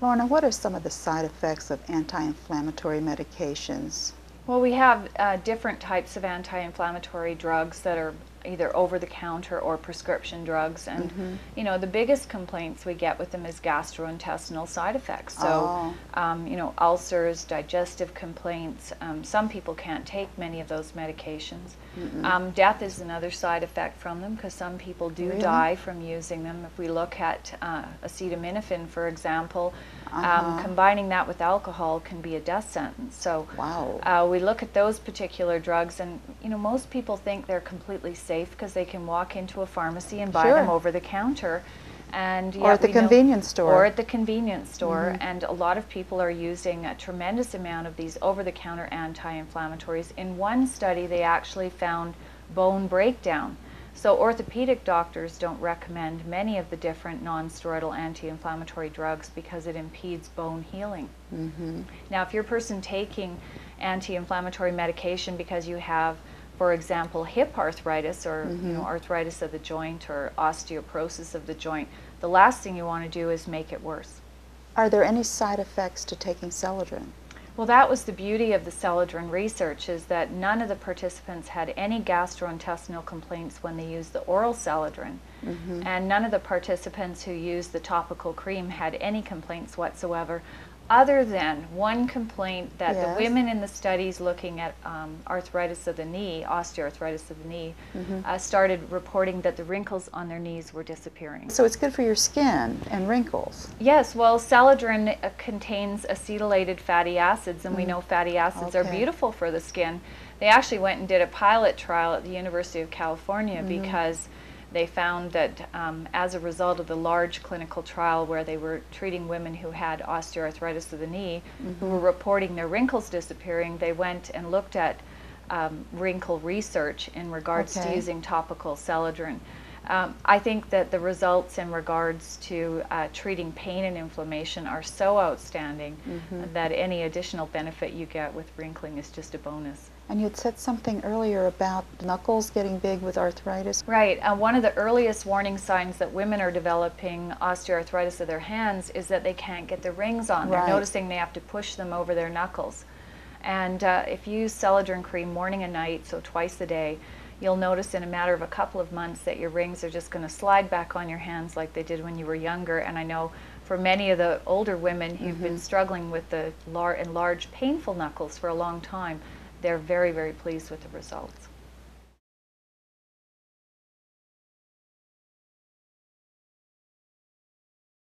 Lorna, what are some of the side effects of anti-inflammatory medications? Well, we have different types of anti-inflammatory drugs that are either over-the-counter or prescription drugs, and you know, the biggest complaints we get with them is gastrointestinal side effects. So, you know, ulcers, digestive complaints. Some people can't take many of those medications. Death is another side effect from them, because some people do die from using them. If we look at acetaminophen, for example, combining that with alcohol can be a death sentence. So we look at those particular drugs, and you know, most people think they're completely safe because they can walk into a pharmacy and buy them over the counter, and or at the convenience store. Or at the convenience store, and a lot of people are using a tremendous amount of these over-the-counter anti-inflammatories. In one study, they actually found bone breakdown. So orthopedic doctors don't recommend many of the different non-steroidal anti-inflammatory drugs because it impedes bone healing. Now, if you're a person taking anti-inflammatory medication because you have, for example, hip arthritis, or you know, arthritis of the joint, or osteoporosis of the joint, the last thing you want to do is make it worse. Are there any side effects to taking celadrin? Well, that was the beauty of the celadrin research, is that none of the participants had any gastrointestinal complaints when they used the oral celadrin, and none of the participants who used the topical cream had any complaints whatsoever, other than one complaint that the women in the studies looking at arthritis of the knee, osteoarthritis of the knee, started reporting that the wrinkles on their knees were disappearing. So it's good for your skin and wrinkles? Yes, well, celadrin contains acetylated fatty acids, and we know fatty acids are beautiful for the skin. They actually went and did a pilot trial at the University of California because they found that as a result of the large clinical trial where they were treating women who had osteoarthritis of the knee, who were reporting their wrinkles disappearing, they went and looked at wrinkle research in regards to using topical celadrin. I think that the results in regards to treating pain and inflammation are so outstanding that any additional benefit you get with wrinkling is just a bonus. And you had said something earlier about knuckles getting big with arthritis. Right. One of the earliest warning signs that women are developing osteoarthritis of their hands is that they can't get the rings on. They're noticing they have to push them over their knuckles. And if you use celadrin cream morning and night, so twice a day, you'll notice in a matter of a couple of months that your rings are just going to slide back on your hands like they did when you were younger. And I know for many of the older women who've been struggling with the enlarged, painful knuckles for a long time, they're very, very pleased with the results.